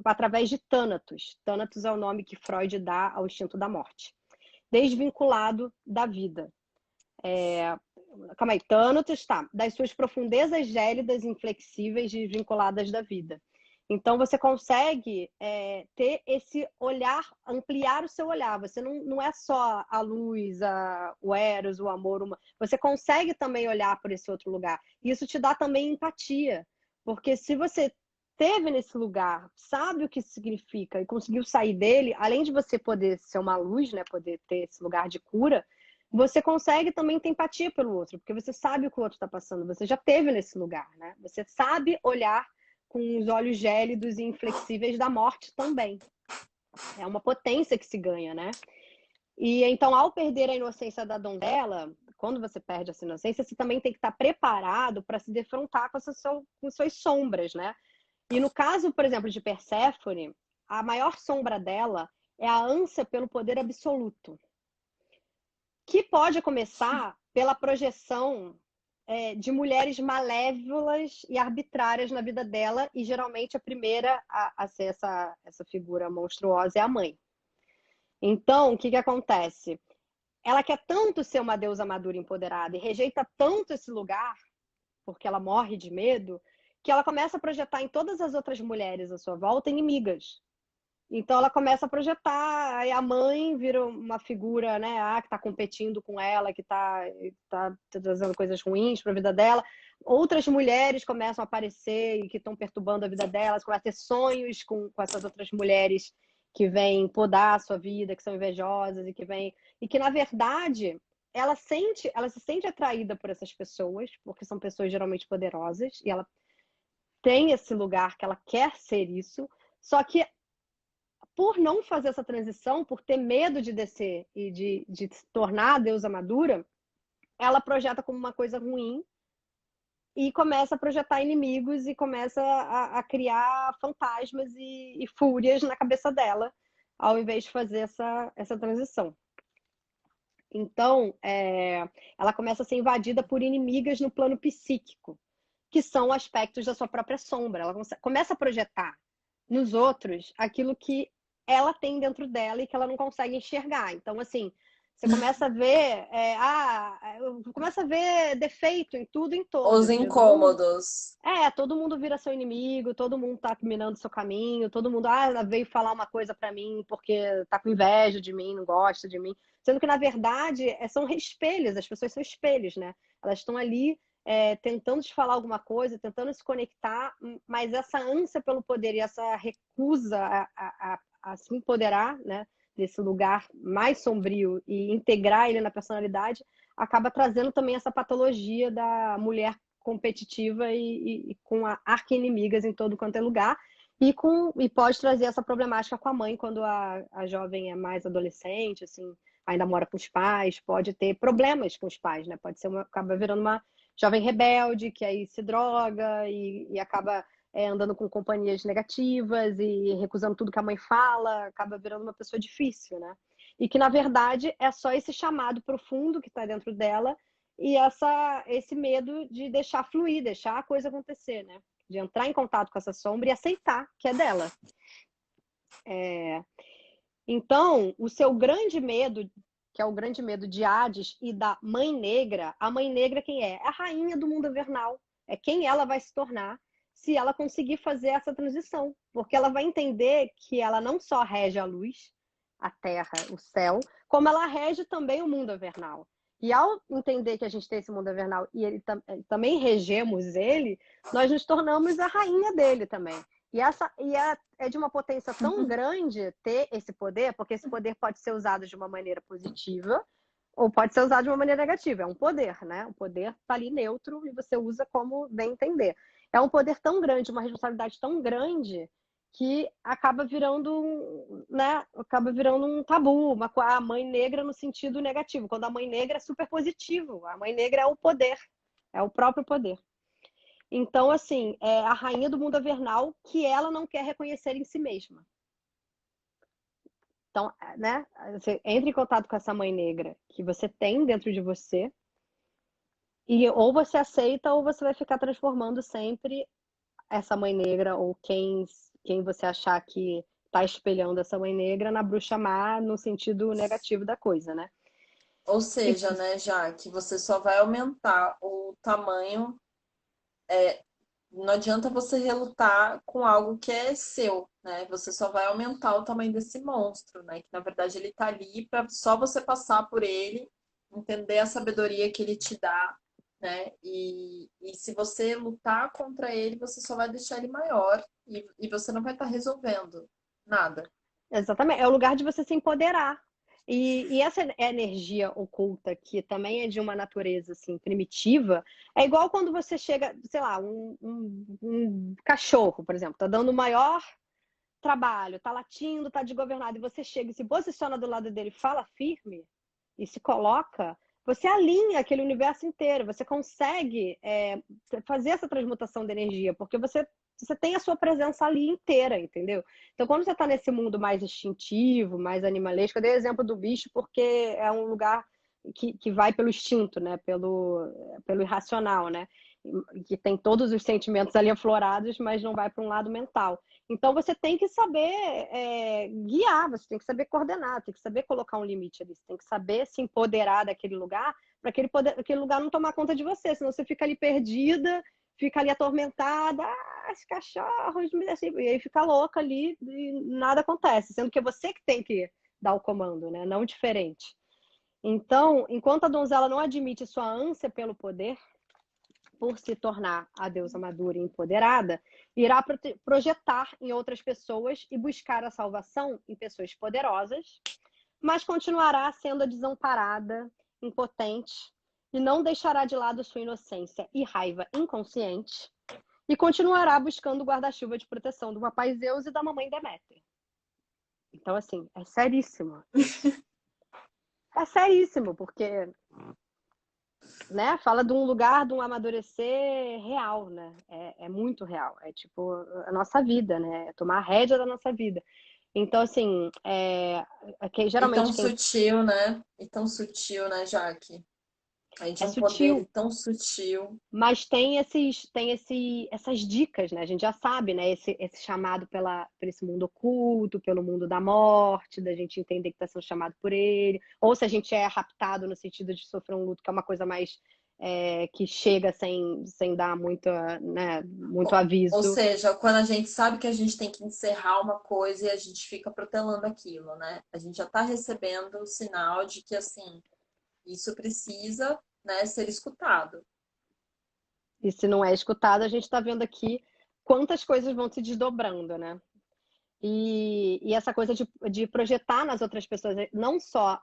através de Thanatos. Thanatos é o nome que Freud dá ao instinto da morte. Desvinculado da vida. Calma aí, Thanatos, tá. Das suas profundezas gélidas, inflexíveis, desvinculadas da vida. Então, você consegue ter esse olhar, ampliar o seu olhar. Você não é só a luz, o Eros, o amor. Você consegue também olhar por esse outro lugar. Isso te dá também empatia. Porque se você esteve nesse lugar, sabe o que significa e conseguiu sair dele, além de você poder ser uma luz, né, poder ter esse lugar de cura, você consegue também ter empatia pelo outro, porque você sabe o que o outro está passando, você já esteve nesse lugar, né? Você sabe olhar com os olhos gélidos e inflexíveis da morte também. É uma potência que se ganha, né? E então, ao perder a inocência da donzela, quando você perde essa inocência, você também tem que estar preparado para se defrontar com suas sombras, né? E no caso, por exemplo, de Perséfone, a maior sombra dela é a ânsia pelo poder absoluto, que pode começar pela projeção de mulheres malévolas e arbitrárias na vida dela, e geralmente a primeira a ser essa figura monstruosa é a mãe. Então, o que acontece? Ela quer tanto ser uma deusa madura e empoderada e rejeita tanto esse lugar, porque ela morre de medo, que ela começa a projetar em todas as outras mulheres à sua volta inimigas. Então ela começa a projetar, aí a mãe vira uma figura, né, que está competindo com ela, que está trazendo coisas ruins para a vida dela. Outras mulheres começam a aparecer e que estão perturbando a vida delas, começam a ter sonhos com essas outras mulheres que vêm podar a sua vida, que são invejosas e que na verdade ela se sente atraída por essas pessoas, porque são pessoas geralmente poderosas, e ela tem esse lugar que ela quer ser isso, só que por não fazer essa transição, por ter medo de descer e de se tornar a deusa madura, ela projeta como uma coisa ruim e começa a projetar inimigos e começa a criar fantasmas e fúrias na cabeça dela, ao invés de fazer essa transição. Então, ela começa a ser invadida por inimigas no plano psíquico, que são aspectos da sua própria sombra. Ela começa a projetar nos outros aquilo que ela tem dentro dela e que ela não consegue enxergar. Então, assim, você começa a ver, começa a ver defeito em tudo e em Os todos. incômodos. Todo mundo vira seu inimigo, todo mundo tá minando seu caminho, todo mundo veio falar uma coisa pra mim porque tá com inveja de mim, não gosta de mim. Sendo que, na verdade, são espelhos, as pessoas são espelhos, né? Elas estão ali tentando te falar alguma coisa, tentando se conectar, mas essa ânsia pelo poder e essa recusa a se empoderar, né, desse lugar mais sombrio e integrar ele na personalidade, acaba trazendo também essa patologia da mulher competitiva e com arqui-inimigas em todo quanto é lugar, e pode trazer essa problemática com a mãe quando a jovem é mais adolescente, assim, ainda mora com os pais, pode ter problemas com os pais, né? Pode ser acaba virando uma jovem rebelde que aí se droga e acaba andando com companhias negativas e recusando tudo que a mãe fala, acaba virando uma pessoa difícil, né? E que, na verdade, é só esse chamado profundo que está dentro dela e esse medo de deixar fluir, deixar a coisa acontecer, né? De entrar em contato com essa sombra e aceitar que é dela. Então, o seu grande medo, que é o grande medo de Hades e da Mãe Negra, a Mãe Negra quem é? É a rainha do mundo invernal. É quem ela vai se tornar se ela conseguir fazer essa transição. Porque ela vai entender que ela não só rege a luz, a terra, o céu, como ela rege também o mundo invernal. E ao entender que a gente tem esse mundo invernal e também regemos ele, nós nos tornamos a rainha dele também. É de uma potência tão grande ter esse poder, porque esse poder pode ser usado de uma maneira positiva ou pode ser usado de uma maneira negativa. É um poder, né? O poder está ali neutro e você usa como bem entender. É um poder tão grande, uma responsabilidade tão grande que acaba virando, né? Acaba virando um tabu, a mãe negra no sentido negativo. Quando a mãe negra é super positivo, a mãe negra é o poder, é o próprio poder. Então, assim, é a rainha do mundo avernal que ela não quer reconhecer em si mesma. Então, né, você entra em contato com essa mãe negra que você tem dentro de você, e ou você aceita ou você vai ficar transformando sempre essa mãe negra ou quem você achar que está espelhando essa mãe negra na bruxa má no sentido negativo da coisa, né? Ou E, seja, né, já que você só vai aumentar o tamanho, não adianta você relutar com algo que é seu, né? Você só vai aumentar o tamanho desse monstro, né? Que na verdade ele tá ali para só você passar por ele, entender a sabedoria que ele te dá, né? E se você lutar contra ele, você só vai deixar ele maior e você não vai estar resolvendo nada. exatamente, é o lugar de você se empoderar. E essa energia oculta, que também é de uma natureza assim, primitiva, é igual quando você chega, sei lá, um cachorro, por exemplo, tá dando o maior trabalho, tá latindo, tá desgovernado, e você chega e se posiciona do lado dele, fala firme e se coloca, você alinha aquele universo inteiro, você consegue fazer essa transmutação de energia, porque você tem a sua presença ali inteira, entendeu? Então, quando você está nesse mundo mais instintivo, mais animalesco, eu dei o exemplo do bicho porque é um lugar que vai pelo instinto, né? Pelo irracional, né? Que tem todos os sentimentos ali aflorados, mas não vai para um lado mental. Então você tem que saber guiar, você tem que saber coordenar, tem que saber colocar um limite ali, você tem que saber se empoderar daquele lugar para aquele lugar não tomar conta de você, senão você fica ali perdida, fica ali atormentada, os cachorros, assim, e aí fica louca ali e nada acontece, sendo que é você que tem que dar o comando, né? Não diferente. Então, enquanto a donzela não admite sua ânsia pelo poder, por se tornar a deusa madura e empoderada, irá projetar em outras pessoas e buscar a salvação em pessoas poderosas, mas continuará sendo desamparada, impotente e não deixará de lado sua inocência e raiva inconsciente e continuará buscando o guarda-chuva de proteção do papai Zeus e da mamãe Deméter. Então, assim, é seríssimo isso. É seríssimo, porque né? Fala de um lugar, de um amadurecer real, né? É muito real. É tipo a nossa vida, né? É tomar a rédea da nossa vida. Então, assim, geralmente quem E tão sutil, né, Jaque? Aí de é um poder sutil, tão sutil. mas essas dicas, né? A gente já sabe, né? Esse chamado por esse mundo oculto, pelo mundo da morte, da gente entender que está sendo chamado por ele, ou se a gente é raptado no sentido de sofrer um luto, que é uma coisa mais que chega sem dar muito Ou aviso. seja, quando a gente sabe que a gente tem que encerrar uma coisa e a gente fica protelando aquilo, né? A gente já está recebendo o sinal de que, assim, isso precisa, né, ser escutado. E se não é escutado, a gente está vendo aqui quantas coisas vão se desdobrando, né? E essa coisa de projetar nas outras pessoas, não só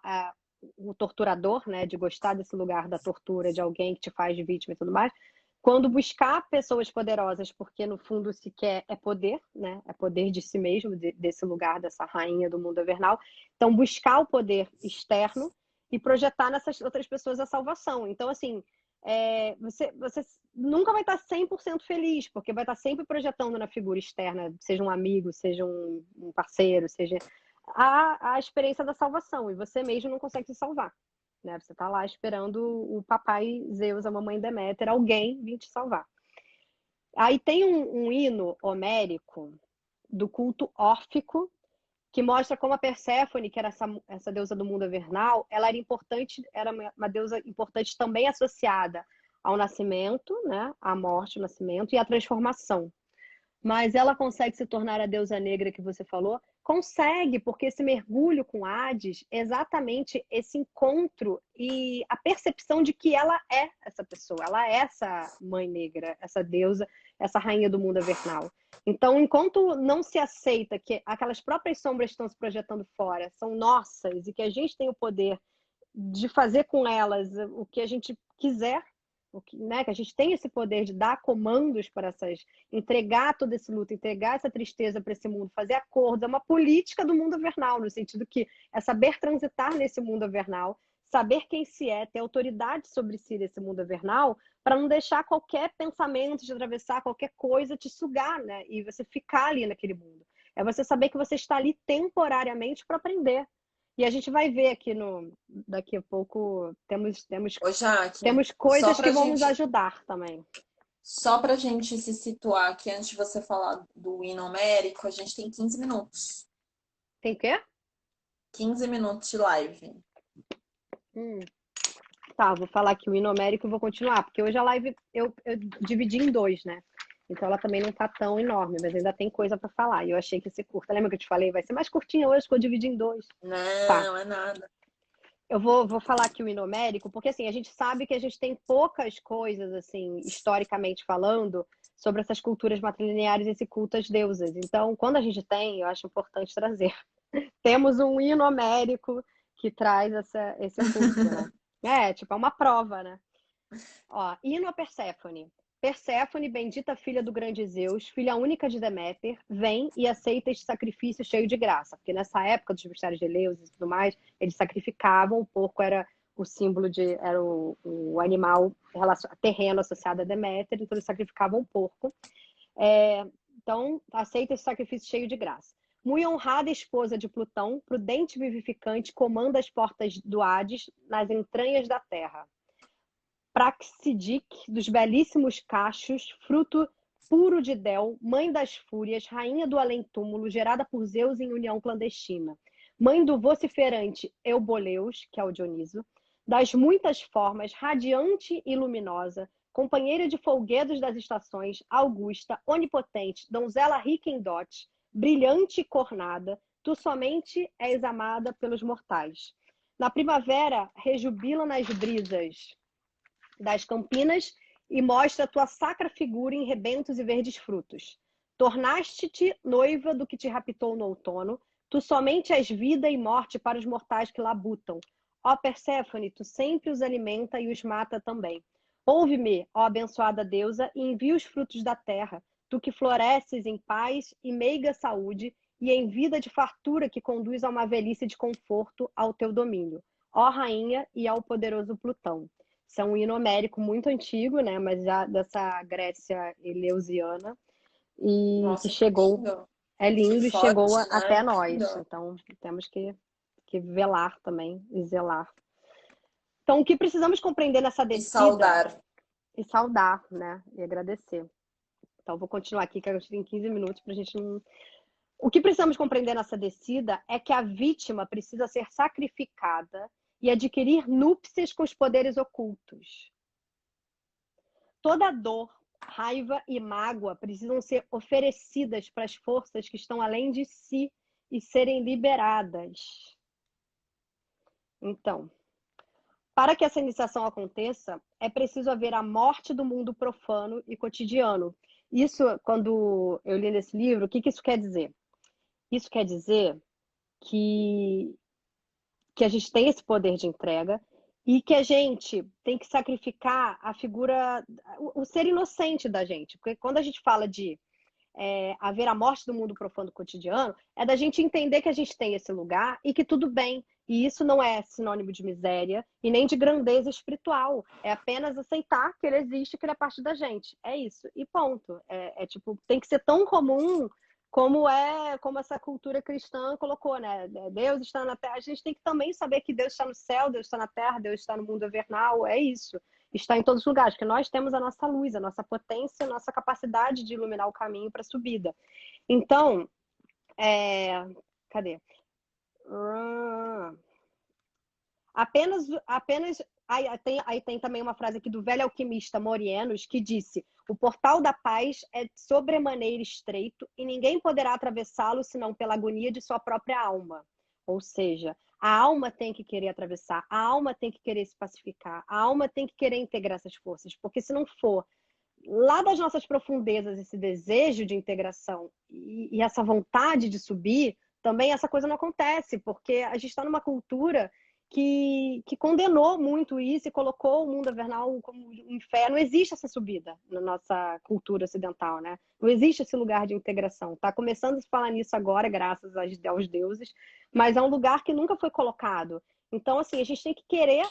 o torturador, né, de gostar desse lugar da tortura, de alguém que te faz de vítima e tudo mais, quando buscar pessoas poderosas, porque no fundo se quer é poder, né, é poder de si mesmo, desse lugar, dessa rainha do mundo avernal. Então, buscar o poder externo e projetar nessas outras pessoas a salvação. Então, assim, você nunca vai estar 100% feliz, porque vai estar sempre projetando na figura externa, seja um amigo, seja um parceiro, seja a experiência da salvação, e você mesmo não consegue se salvar. Né? Você está lá esperando o papai Zeus, a mamãe Deméter, alguém vir te salvar. Aí tem um hino homérico do culto órfico, que mostra como a Perséfone, que era essa deusa do mundo avernal, ela era importante, era uma deusa importante também associada ao nascimento, né, à morte, o nascimento e à transformação. Mas ela consegue se tornar a deusa negra que você falou? Consegue, porque esse mergulho com Hades, exatamente esse encontro e a percepção de que ela é essa pessoa, ela é essa mãe negra, essa deusa, essa rainha do mundo avernal. Então, enquanto não se aceita que aquelas próprias sombras que estão se projetando fora são nossas e que a gente tem o poder de fazer com elas o que a gente quiser, né, que a gente tem esse poder de dar comandos para entregar todo esse luto, entregar essa tristeza para esse mundo, fazer acordos, é uma política do mundo avernal, no sentido que é saber transitar nesse mundo avernal saber quem se é, ter autoridade sobre si nesse mundo invernal, para não deixar qualquer pensamento de atravessar qualquer coisa te sugar, né? E você ficar ali naquele mundo. É você saber que você está ali temporariamente para aprender. E a gente vai ver aqui no daqui a pouco Ô, Jaque, temos coisas que vão nos ajudar também. só pra gente se situar aqui, antes de você falar do inomérico, a gente tem 15 minutos. Tem o quê? 15 minutos de live. Tá, vou falar aqui o inomérico e vou continuar, porque hoje a live eu dividi em dois, né? Então ela também não tá tão enorme, mas ainda tem coisa para falar. E eu achei que ia ser curta. Lembra que eu te falei? Vai ser mais curtinha hoje, que eu dividi em dois. Tá. Não, é nada. Eu vou falar aqui o inomérico, porque assim, a gente sabe que a gente tem poucas coisas, assim, historicamente falando, sobre essas culturas matrilineares e esse culto às deusas. Então, quando a gente tem, eu acho importante trazer. Temos um inomérico que traz esse culto, né? Tipo, é uma prova, né? Ó, hino a Perséfone. Perséfone, bendita filha do grande Zeus, filha única de Deméter, vem e aceita este sacrifício cheio de graça. Porque nessa época dos mistérios de Eleusis e tudo mais, eles sacrificavam, o porco era o símbolo de, era o animal terreno associado a Deméter, então eles sacrificavam o porco. Então, aceita esse sacrifício cheio de graça. Muito honrada esposa de Plutão, prudente e vivificante, comanda as portas do Hades nas entranhas da terra. Praxidique, dos belíssimos cachos, fruto puro de Del, mãe das fúrias, rainha do além-túmulo, gerada por Zeus em união clandestina. Mãe do vociferante Euboleus, que é o Dioniso, das muitas formas, radiante e luminosa, companheira de folguedos das estações, augusta, onipotente, donzela rica em dotes, brilhante e cornada, tu somente és amada pelos mortais. Na primavera, rejubila nas brisas das campinas e mostra tua sacra figura em rebentos e verdes frutos. Tornaste-te noiva do que te raptou no outono, tu somente és vida e morte para os mortais que labutam. Ó Perséfone, tu sempre os alimenta e os mata também. Ouve-me, ó abençoada deusa, e envia os frutos da terra, tu que floresces em paz e meiga saúde, e em vida de fartura que conduz a uma velhice de conforto ao teu domínio. Ó rainha e ao poderoso Plutão. Isso é um inomérico muito antigo, né? Mas já dessa Grécia eleusiana e que Nossa, que chegou, lindo. é Que lindo e chegou forte, até né? nós. Lindo. Então temos que velar também e zelar. Então o que precisamos compreender nessa E descida saudar. e saudar, né? E agradecer. Então vou continuar aqui, que a gente tem 15 minutos para a gente não. O que precisamos compreender nessa descida é que a vítima precisa ser sacrificada e adquirir núpcias com os poderes ocultos. Toda dor, raiva e mágoa precisam ser oferecidas para as forças que estão além de si e serem liberadas. Então, para que essa iniciação aconteça, é preciso haver a morte do mundo profano e cotidiano. Isso, quando eu li nesse livro, o que isso quer dizer? Isso quer dizer que a gente tem esse poder de entrega e que a gente tem que sacrificar a figura, o ser inocente da gente. Porque quando a gente fala de haver a morte do mundo profano cotidiano, é da gente entender que a gente tem esse lugar e que tudo bem. E isso não é sinônimo de miséria e nem de grandeza espiritual. É apenas aceitar que ele existe, que ele é parte da gente. É isso. E ponto. Tipo, tem que ser tão comum como essa cultura cristã colocou, né? Deus está na terra. A gente tem que também saber que Deus está no céu, Deus está na terra, Deus está no mundo invernal. É isso. Está em todos os lugares, porque nós temos a nossa luz, a nossa potência, a nossa capacidade de iluminar o caminho para a subida. Então, cadê? Apenas aí tem também uma frase aqui do velho alquimista Morienos que disse: o portal da paz é sobremaneira estreito e ninguém poderá atravessá-lo senão pela agonia de sua própria alma. Ou seja, a alma tem que querer atravessar, a alma tem que querer se pacificar, a alma tem que querer integrar essas forças, porque se não for lá das nossas profundezas esse desejo de integração e essa vontade de subir, também essa coisa não acontece, porque a gente está numa cultura que condenou muito isso e colocou o mundo invernal como um inferno. Não existe essa subida na nossa cultura ocidental, né? Não existe esse lugar de integração. Está começando a se falar nisso agora, graças aos deuses, mas é um lugar que nunca foi colocado. Então, assim, a gente tem que querer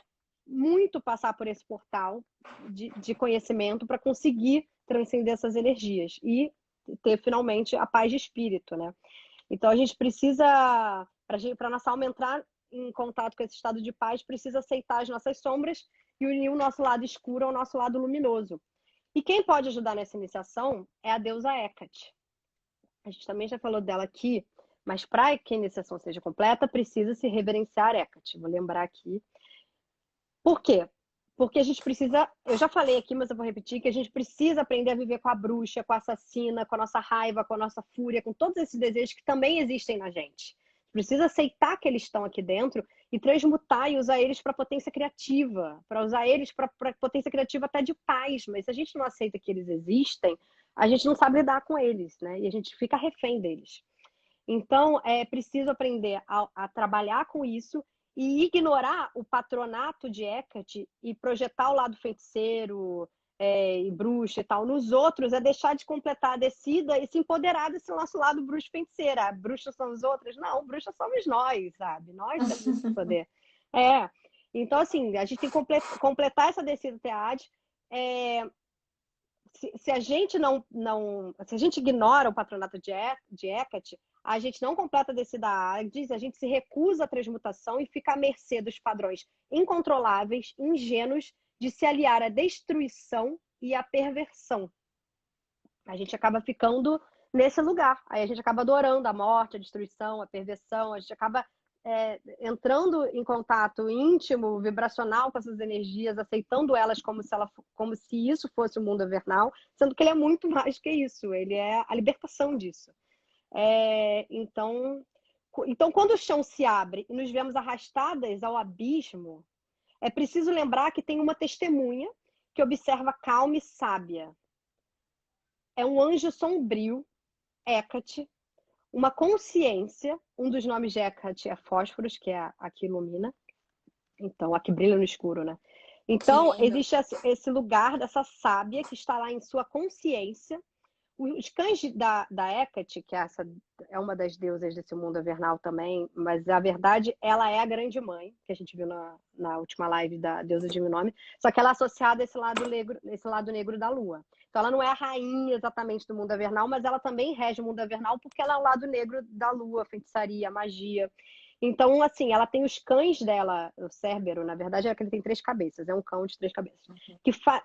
muito passar por esse portal de conhecimento para conseguir transcender essas energias e ter finalmente a paz de espírito, né? Então a gente precisa, para a nossa alma entrar em contato com esse estado de paz, precisa aceitar as nossas sombras e unir o nosso lado escuro ao nosso lado luminoso. E quem pode ajudar nessa iniciação é a deusa Hecate. A gente também já falou dela aqui, mas para que a iniciação seja completa, precisa se reverenciar Hecate. Vou lembrar aqui. Por quê? Porque a gente precisa, eu já falei aqui, mas eu vou repetir, que a gente precisa aprender a viver com a bruxa, com a assassina, com a nossa raiva, com a nossa fúria, com todos esses desejos que também existem na gente. Precisa aceitar que eles estão aqui dentro e transmutar e usar eles para potência criativa, para usar eles para potência criativa até de paz. Mas se a gente não aceita que eles existem, a gente não sabe lidar com eles, né? E a gente fica refém deles. Então, é preciso aprender a trabalhar com isso e ignorar o patronato de Hecate e projetar o lado feiticeiro e bruxa e tal nos outros, é deixar de completar a descida e se empoderar desse nosso lado bruxa-feiticeira. Bruxas são os outros? Não, bruxas somos nós, sabe? Nós temos esse poder. Então, assim, a gente tem que completar essa descida até a Hades. Se a gente se a gente ignora o patronato de Hecate, a gente não completa a descida a Hades, a gente se recusa à transmutação e fica à mercê dos padrões incontroláveis, ingênuos, de se aliar à destruição e à perversão. A gente acaba ficando nesse lugar. Aí a gente acaba adorando a morte, a destruição, a perversão, a gente acaba entrando em contato íntimo, vibracional com essas energias, aceitando elas como se isso fosse o mundo invernal, sendo que ele é muito mais que isso, ele é a libertação disso. Então, quando o chão se abre e nos vemos arrastadas ao abismo, é preciso lembrar que tem uma testemunha que observa calma e sábia. É um anjo sombrio, Hecate, uma consciência, um dos nomes de Hecate é Fósforos, que é a que ilumina, então a que brilha no escuro, né? Então, existe esse lugar dessa sábia que está lá em sua consciência. Os cães da Hecate, que é uma das deusas desse mundo invernal também, mas a verdade, ela é a grande mãe, que a gente viu na última live da deusa de Minome, só que ela é associada a esse lado negro da lua. Então ela não é a rainha exatamente do mundo invernal, mas ela também rege o mundo invernal porque ela é o lado negro da lua, feitiçaria, magia. Então, assim, ela tem os cães dela, o Cérbero, na verdade, é que ele tem 3 cabeças, é um cão de 3 cabeças.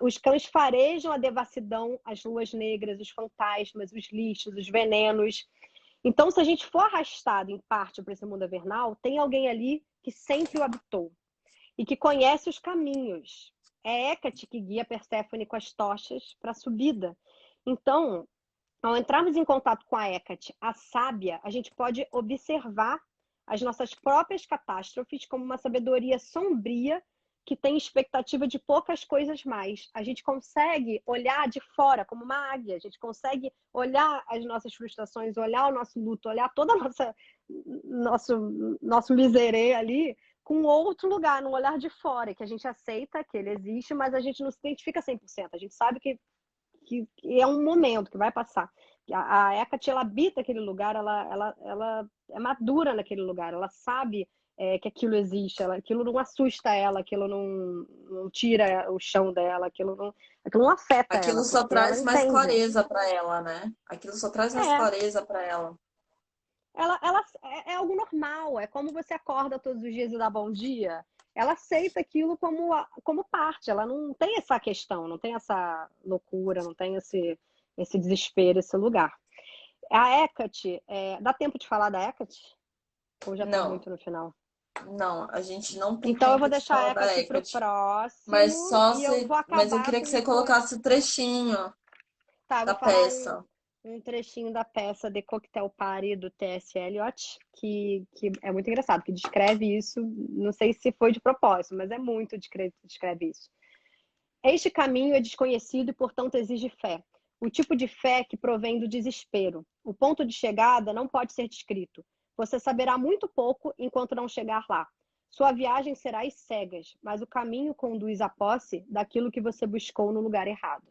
Os cães farejam a devassidão, as luas negras, os fantasmas, os lixos, os venenos. Então, se a gente for arrastado em parte para esse mundo invernal, tem alguém ali que sempre o habitou e que conhece os caminhos. É Hecate que guia Perséfone com as tochas para a subida. Então, ao entrarmos em contato com a Hecate, a sábia, a gente pode observar as nossas próprias catástrofes como uma sabedoria sombria que tem expectativa de poucas coisas mais. A gente consegue olhar de fora como uma águia, a gente consegue olhar as nossas frustrações, olhar o nosso luto, olhar toda a nosso miserê ali com outro lugar, num olhar de fora, que a gente aceita que ele existe, mas a gente não se identifica 100%. A gente sabe que é um momento que vai passar. A Hecate, ela habita aquele lugar, ela é madura naquele lugar, ela sabe que aquilo existe, aquilo não assusta ela, aquilo não tira o chão dela, aquilo não afeta Aquilo ela, só porque ela traz mais entende. clareza para ela, né? Aquilo só traz mais clareza para ela. Ela é algo normal, é como você acorda todos os dias e dá bom dia. Ela aceita aquilo como parte, ela não tem essa questão, não tem essa loucura, não tem esse desespero, esse lugar. A Hecate, dá tempo de falar da Hecate? Ou já tá muito no final? Não, a gente não tem Então eu vou tempo de deixar a falar da Hecate pro Hecate. próximo e eu vou Mas eu acabar queria que você com... colocasse o trechinho Tá, eu da vou falar peça. um trechinho da peça The Cocktail Party do T.S. Eliot, que é muito engraçado, que descreve isso, não sei se foi de propósito, mas é muito descreve isso. Este caminho é desconhecido e, portanto, exige fé. O tipo de fé que provém do desespero. O ponto de chegada não pode ser descrito. Você saberá muito pouco enquanto não chegar lá. Sua viagem será às cegas, mas o caminho conduz à posse daquilo que você buscou no lugar errado.